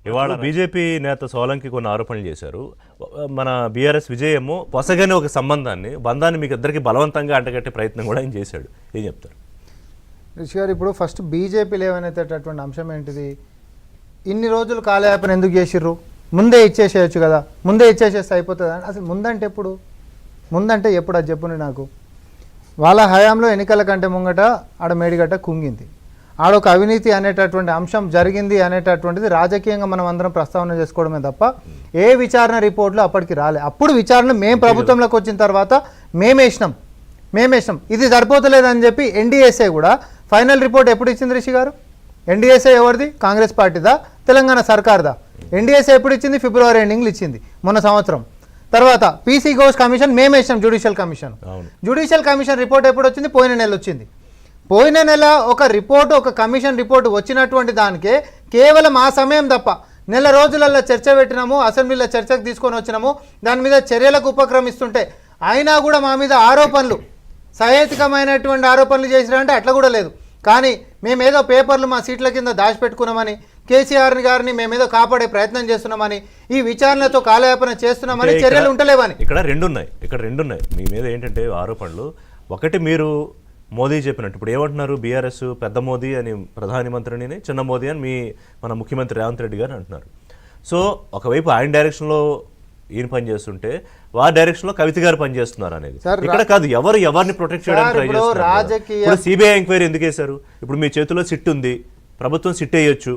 ఇవాళ బీజేపీ నేత సోలంకి కొన్ని ఆరోపణలు చేశారు. మన బీఆర్ఎస్ విజయము పొసగని ఒక బంధాన్ని మీకు ఇద్దరికి బలవంతంగా అంటగట్టే ప్రయత్నం కూడా ఆయన చేశాడు. ఏం చెప్తారు రిషి గారు? ఇప్పుడు ఫస్ట్ బీజేపీ లేవనైతేటటువంటి అంశం ఏంటిది? ఇన్ని రోజులు కాలయాపన ఎందుకు చేసిర్రు? ముందే ఇచ్చేసేయచ్చు కదా, ముందే ఇచ్చేసేస్తే అయిపోతుంది అని. అసలు ముందంటే ఎప్పుడు అది చెప్పుని నాకు. వాళ్ళ హయాంలో ఎన్నికల కంటే ముంగట ఆడ మేడిగట్ట కుంగింది. ఆడొక అవినీతి అనేటటువంటి అంశం జరిగింది అనేటటువంటిది రాజకీయంగా మనం అందరం ప్రస్తావన చేసుకోవడమే తప్ప ఏ విచారణ రిపోర్ట్లు అప్పటికి రాలే. అప్పుడు విచారణ మేము ప్రభుత్వంలోకి వచ్చిన తర్వాత మేమేసినాం. ఇది సరిపోతలేదని చెప్పి ఎన్డీఎస్ఏ కూడా ఫైనల్ రిపోర్ట్ ఎప్పుడు ఇచ్చింది రిషి గారు? ఎన్డీఎస్ఏ ఎవరిది? కాంగ్రెస్ పార్టీదా, తెలంగాణ సర్కార్దా? ఎన్డీఎస్ఏ ఎప్పుడు ఇచ్చింది? ఫిబ్రవరి ఎండింగ్లు ఇచ్చింది, మొన్న సంవత్సరం. తర్వాత పీసీ ఘోష్ కమిషన్ మేమేసినాం, జ్యుడిషియల్ కమిషన్ రిపోర్ట్ ఎప్పుడు వచ్చింది? పోయిన నెల వచ్చింది. పోయిన నెల ఒక రిపోర్టు, ఒక కమిషన్ రిపోర్టు వచ్చినటువంటి దానికే కేవలం ఆ సమయం తప్ప నెల రోజులలో చర్చ పెట్టినాము, అసెంబ్లీలో చర్చకు తీసుకొని వచ్చినాము, దాని మీద చర్యలకు ఉపక్రమిస్తుంటే అయినా కూడా మా మీద ఆరోపణలు, సహేతుకమైనటువంటి ఆరోపణలు చేసినారంటే అట్లా కూడా లేదు. కానీ మేమేదో పేపర్లు మా సీట్ల కింద దాచిపెట్టుకున్నామని, కేసీఆర్ గారిని మేమేదో కాపాడే ప్రయత్నం చేస్తున్నామని, ఈ విచారణతో కాలయాపన చేస్తున్నామని చర్యలు ఉంటలేవని. ఇక్కడ రెండు ఉన్నాయి మీ మీద ఏంటంటే ఆరోపణలు. ఒకటి, మీరు మోదీ చెప్పినట్టు ఇప్పుడు ఏమంటున్నారు? బీఆర్ఎస్ పెద్ద మోదీ అని ప్రధానమంత్రిని, చిన్న మోదీ అని మన ముఖ్యమంత్రి రేవంత్ రెడ్డి గారు అంటున్నారు. సో ఒకవైపు ఆయన డైరెక్షన్లో ఈయన పనిచేస్తుంటే వారి డైరెక్షన్లో కవిత గారు పనిచేస్తున్నారు అనేది ఇక్కడ కాదు. ఎవరిని ప్రొటెక్ట్ చేయడానికి ట్రై చేస్తున్నారు? ఇప్పుడు సిబిఐ ఎంక్వైరీ ఎందుకు వేశారు? ఇప్పుడు మీ చేతిలో సిట్ ఉంది, ప్రభుత్వం సిట్ వేయొచ్చు,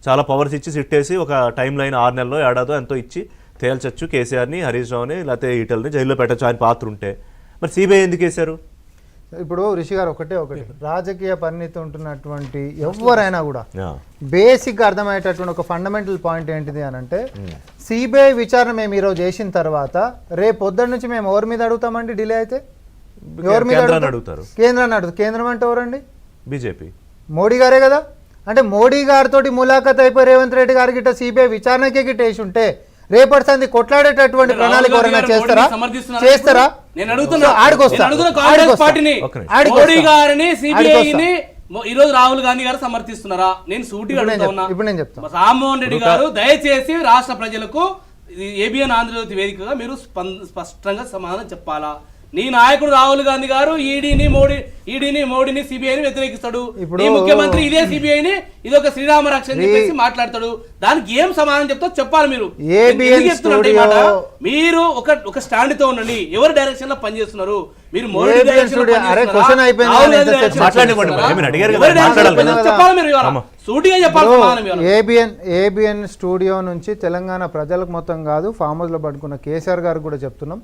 చాలా పవర్స్ ఇచ్చి సిట్ వేసి ఒక టైం లైన్ 6 నెలల్లో ఏడాదో ఎంతో ఇచ్చి తేల్చొచ్చు కేసీఆర్ని, హరీష్ రావుని, లేకపోతే ఈటల్ని జైల్లో పెట్టచ్చు ఆయన పాత్ర ఉంటే. మరి సిబిఐ ఎందుకు వేశారు? ఇప్పుడు రిషి గారు ఒకటి రాజకీయ పరిణితి ఉంటున్నటువంటి ఎవరైనా కూడా బేసిక్గా అర్థమయ్యేటటువంటి ఒక ఫండమెంటల్ పాయింట్ ఏంటిది అని అంటే, సిబిఐ విచారణ మేము ఈరోజు చేసిన తర్వాత రేపు పొద్దున్న నుంచి మేము ఎవరి మీద అడుగుతామండి? డిలే అయితే ఎవరి మీద అడుగుతారు? కేంద్రాన్ని అడుగుతారు. కేంద్రం అంటే ఎవరండి? బీజేపీ, మోడీ గారే కదా. అంటే మోడీ గారితో ములాఖత్ అయిపోయి రేవంత్ రెడ్డి గారి గిట్ట సిబిఐ విచారణకే గిట్ట వేసి ఉంటే రేపటి సంది కొట్లాడేటటువంటి ప్రణాళిక ఎవరైనా చేస్తారా? ఈ రోజు రాహుల్ గాంధీ గారు సమర్థిస్తున్నారా? నేను సూటిగా ఇప్పుడు నేను చెప్తాను. రామ్మోహన్ రెడ్డి గారు దయచేసి రాష్ట్ర ప్రజలకు ఏబిఎన్ ఆంధ్రజ్యోతి వేదికగా మీరు స్పష్టంగా సమాధానం చెప్పాలా? నీ నాయకుడు రాహుల్ గాంధీ గారు ఈడీని మోడీని సిబిఐని వ్యతిరేకిస్తాడు. ఈ ముఖ్యమంత్రి ఇదే సిబిఐని ఇదొక శ్రీరామ రక్ష అని చెప్పేసి మాట్లాడతాడు. దానికి ఏం సమాధానం చెప్తా చెప్పాలి మీరు. మీరు ఒక స్టాండ్ తో ఉండండి. ఎవరు డైరెక్షన్ లో పనిచేస్తున్నారు? మీరు మోడీ ఏబిఎన్ స్టూడియో నుంచి తెలంగాణ ప్రజలకు మొత్తం కాదు, ఫామ్ హౌస్ లో పడుకున్న కేసీఆర్ గారు కూడా చెప్తున్నాం,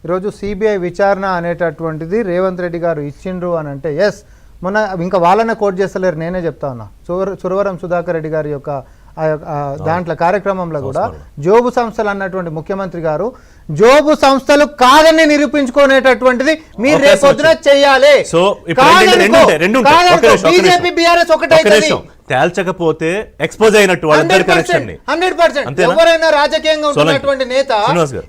ఈరోజు సిబిఐ విచారణ అనేటటువంటిది రేవంత్ రెడ్డి గారు ఇచ్చిండ్రు అని అంటే ఎస్. మొన్న ఇంకా వాళ్ళనే కోట్ చేస్తలేరు, నేనే చెప్తా ఉన్నా. సురవరం సుధాకర్ రెడ్డి గారి యొక్క దాంట్లో కార్యక్రమంలో కూడా జోబు సంస్థలు అన్నటువంటి ముఖ్యమంత్రి గారు జోబు సంస్థలు కాదని నిరూపించుకునేటటువంటిది మీరు రేపొద్దున చెయ్యాలి. బీజేపీ బీఆర్ఎస్ ఒకటే తేల్చకపోతే ఎక్స్పోజ్ అయినట్టు 100%. ఎవరైనా రాజకీయంగా ఉంటున్నటువంటి నేత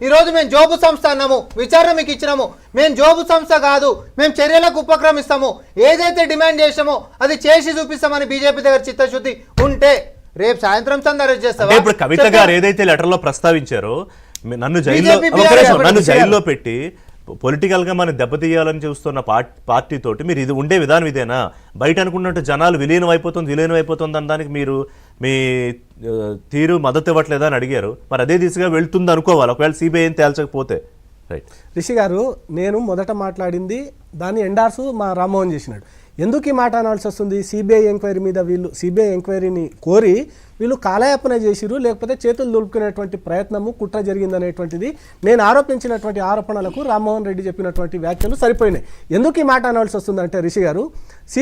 ఈ రోజు మేము జోబు సంస్థ అన్నాము, విచారణ మీకు ఇచ్చినాము, మేము జోబు సంస్థ కాదు, మేము చర్యలకు ఉపక్రమిస్తాము, ఏదైతే డిమాండ్ చేసామో అది చేసి చూపిస్తామని బీజేపీ దగ్గర చిత్తశుద్ధి ఉంటే రేపు సాయంత్రం అరెస్ట్ చేస్తావా? ఇప్పుడు కవిత గారు ఏదైతే లెటర్ లో ప్రస్తావించారో, నన్ను జైల్లో పెట్టి పొలిటికల్ గా మనం దెబ్బతీయాలని చూస్తున్న పార్టీ తోటి మీరు ఇది ఉండే విధానం ఇదేనా? బయట అనుకున్నట్టు జనాలు విలీనం అయిపోతుంది అనడానికి మీరు మీ తీరు మద్దతు ఇవ్వట్లేదా అని అడిగారు. మరి అదే దిశగా వెళ్తుంది అనుకోవాలి ఒకవేళ సిబిఐ తేల్చకపోతే. రైట్ రిషి గారు, నేను మొదట మాట్లాడింది దాన్ని ఎండార్సు మా రామ్మోహన్ చేసినాడు. ఎందుకు ఈ మాట అనాల్సి వస్తుంది? సిబిఐ ఎంక్వైరీ మీద సిబిఐ ఎంక్వైరీని కోరి వీళ్ళు కాలయాపన చేసిరు, లేకపోతే చేతులు దులుపుకునేటువంటి ప్రయత్నము, కుట్ర జరిగిందనేటువంటిది నేను ఆరోపించినటువంటి ఆరోపణలకు రామ్మోహన్ రెడ్డి చెప్పినటువంటి వ్యాఖ్యలు సరిపోయినాయి. ఎందుకు ఈ మాట అనాల్సి వస్తుందంటే రిషి గారు,